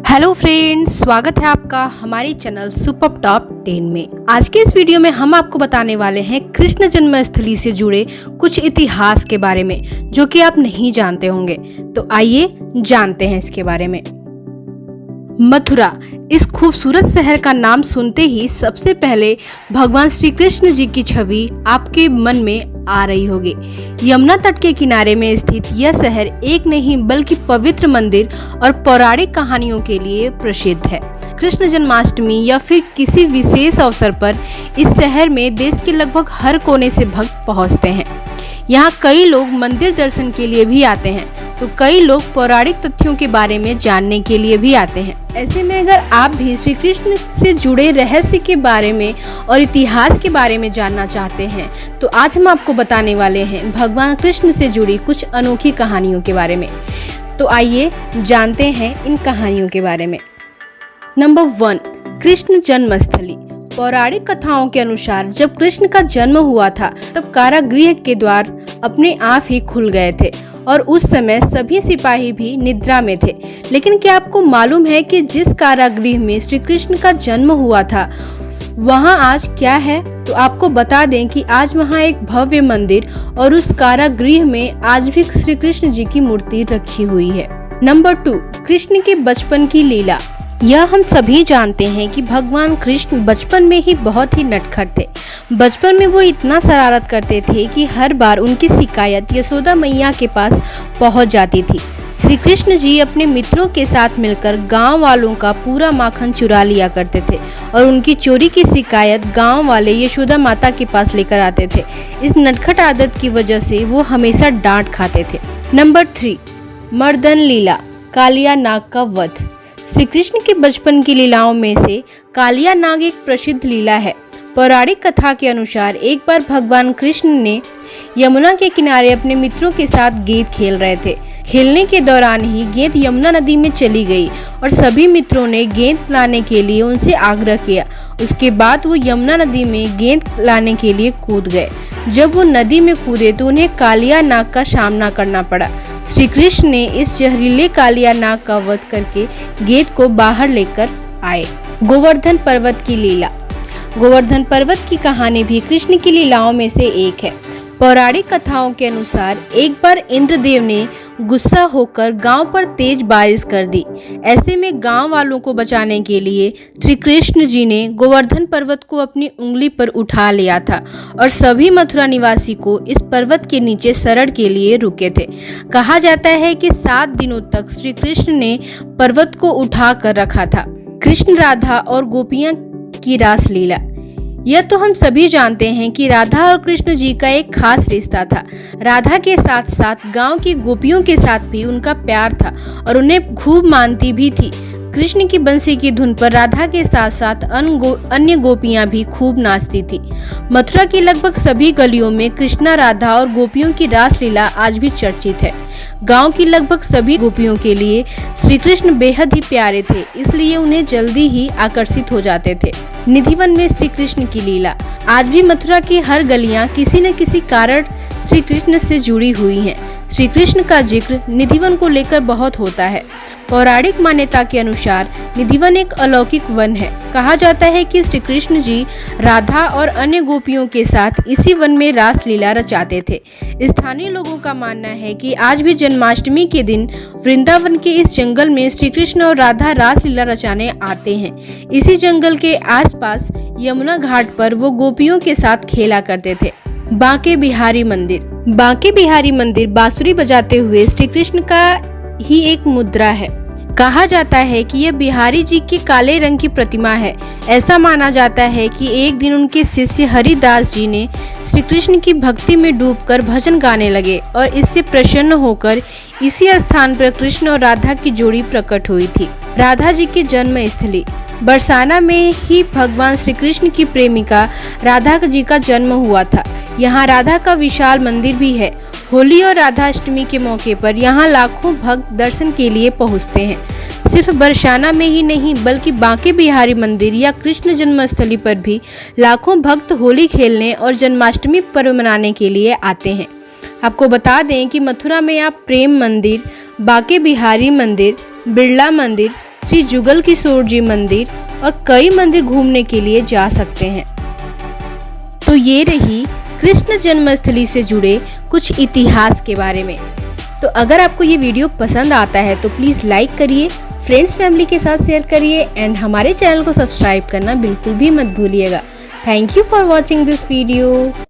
Hello friends, स्वागत है आपका हमारे चैनल सुपर टॉप 10 में। आज के इस वीडियो में हम आपको बताने वाले हैं कृष्ण जन्मस्थली से जुड़े कुछ इतिहास के बारे में जो कि आप नहीं जानते होंगे। तो आइए जानते हैं इसके बारे में। मथुरा, इस खूबसूरत शहर का नाम सुनते ही सबसे पहले भगवान श्री कृष्ण जी की छवि आपके मन में आ रही होगी। यमुना तट के किनारे में स्थित यह शहर एक नहीं बल्कि पवित्र मंदिर और पौराणिक कहानियों के लिए प्रसिद्ध है। कृष्ण जन्माष्टमी या फिर किसी विशेष अवसर पर इस शहर में देश के लगभग हर कोने से भक्त पहुंचते हैं। यहाँ कई लोग मंदिर दर्शन के लिए भी आते हैं, तो कई लोग पौराणिक तथ्यों के बारे में जानने के लिए भी आते हैं। ऐसे में अगर आप भी श्री कृष्ण से जुड़े रहस्य के बारे में और इतिहास के बारे में जानना चाहते हैं, तो आज हम आपको बताने वाले हैं भगवान कृष्ण से जुड़ी कुछ अनोखी कहानियों के बारे में। तो आइए जानते हैं इन कहानियों के बारे में। नंबर 1, कृष्ण जन्मस्थली। पौराणिक कथाओं के अनुसार जब कृष्ण का जन्म हुआ था तब कारागृह के द्वार अपने आप ही खुल गए थे और उस समय सभी सिपाही भी निद्रा में थे। लेकिन क्या आपको मालूम है कि जिस कारागृह में श्री कृष्ण का जन्म हुआ था वहां आज क्या है? तो आपको बता दें कि आज वहां एक भव्य मंदिर और उस कारागृह में आज भी श्री कृष्ण जी की मूर्ति रखी हुई है। नंबर 2, कृष्ण के बचपन की लीला। यह हम सभी जानते हैं कि भगवान कृष्ण बचपन में ही बहुत ही नटखट थे। बचपन में वो इतना शरारत करते थे कि हर बार उनकी शिकायत यशोदा मैया के पास पहुंच जाती थी। श्री कृष्ण जी अपने मित्रों के साथ मिलकर गांव वालों का पूरा माखन चुरा लिया करते थे और उनकी चोरी की शिकायत गांव वाले यशोदा माता के पास लेकर आते थे। इस नटखट आदत की वजह से वो हमेशा डांट खाते थे। नंबर 3, मर्दन लीला, कालिया नाग का वध। श्री कृष्ण के बचपन की लीलाओं में से कालिया नाग एक प्रसिद्ध लीला है। पौराणिक कथा के अनुसार एक बार भगवान कृष्ण ने यमुना के किनारे अपने मित्रों के साथ गेंद खेल रहे थे। खेलने के दौरान ही गेंद यमुना नदी में चली गई और सभी मित्रों ने गेंद लाने के लिए उनसे आग्रह किया। उसके बाद वो यमुना नदी में गेंद लाने के लिए कूद गए। जब वो नदी में कूदे तो उन्हें कालिया नाग का सामना करना पड़ा। श्री कृष्ण ने इस जहरीले कालिया नाग का वध करके गेंद को बाहर लेकर आए। गोवर्धन पर्वत की लीला। गोवर्धन पर्वत की कहानी भी कृष्ण की लीलाओं में से एक है। पौराणिक कथाओं के अनुसार एक बार इंद्रदेव ने गुस्सा होकर गांव पर तेज बारिश कर दी। ऐसे में गांव वालों को बचाने के लिए श्री कृष्ण जी ने गोवर्धन पर्वत को अपनी उंगली पर उठा लिया था और सभी मथुरा निवासी को इस पर्वत के नीचे शरण के लिए रुके थे। कहा जाता है कि 7 दिनों तक श्री कृष्ण ने पर्वत को उठा कर रखा था। कृष्ण, राधा और गोपियां की रास लीला। यह तो हम सभी जानते हैं कि राधा और कृष्ण जी का एक खास रिश्ता था। राधा के साथ साथ गांव की गोपियों के साथ भी उनका प्यार था और उन्हें खूब मानती भी थी। कृष्ण की बंसी की धुन पर राधा के साथ साथ अन्य गोपियां भी खूब नाचती थी। मथुरा की लगभग सभी गलियों में कृष्णा, राधा और गोपियों की रास लीला आज भी चर्चित है। गांव की लगभग सभी गोपियों के लिए श्री कृष्ण बेहद ही प्यारे थे, इसलिए उन्हें जल्दी ही आकर्षित हो जाते थे। निधिवन में श्री कृष्ण की लीला। आज भी मथुरा की हर गलियां किसी न किसी कारण श्री कृष्ण से जुड़ी हुई हैं। श्री कृष्ण का जिक्र निधिवन को लेकर बहुत होता है। पौराणिक मान्यता के अनुसार निधिवन एक अलौकिक वन है। कहा जाता है कि श्री कृष्ण जी राधा और अन्य गोपियों के साथ इसी वन में रास लीला रचाते थे। स्थानीय लोगों का मानना है कि आज भी जन्माष्टमी के दिन वृंदावन के इस जंगल में श्री कृष्ण और राधा रास लीला रचाने आते हैं। इसी जंगल के आसपास यमुना घाट पर वो गोपियों के साथ खेला करते थे। बांके बिहारी मंदिर। बांके बिहारी मंदिर बांसुरी बजाते हुए श्री कृष्ण का ही एक मुद्रा है। कहा जाता है कि यह बिहारी जी की काले रंग की प्रतिमा है। ऐसा माना जाता है कि एक दिन उनके शिष्य हरिदास जी ने श्री कृष्ण की भक्ति में डूबकर भजन गाने लगे और इससे प्रसन्न होकर इसी स्थान पर कृष्ण और राधा की जोड़ी प्रकट हुई थी। राधा जी की जन्म स्थली। बरसाना में ही भगवान श्री कृष्ण की प्रेमिका राधा जी का जन्म हुआ था। यहाँ राधा का विशाल मंदिर भी है। होली और राधाष्टमी के मौके पर यहाँ लाखों भक्त दर्शन के लिए पहुँचते हैं। सिर्फ बरसाना में ही नहीं बल्कि बांके बिहारी मंदिर या कृष्ण जन्मस्थली पर भी लाखों भक्त होली खेलने और जन्माष्टमी पर्व मनाने के लिए आते हैं। आपको बता दें कि मथुरा में आप प्रेम मंदिर, बांके बिहारी मंदिर, बिरला मंदिर, श्री जुगल किशोर जी मंदिर और कई मंदिर घूमने के लिए जा सकते हैं। तो ये रही कृष्ण जन्मस्थली से जुड़े कुछ इतिहास के बारे में। तो अगर आपको ये वीडियो पसंद आता है तो प्लीज़ लाइक करिए, फ्रेंड्स फैमिली के साथ शेयर करिए एंड हमारे चैनल को सब्सक्राइब करना बिल्कुल भी मत भूलिएगा। Thank you for watching this video.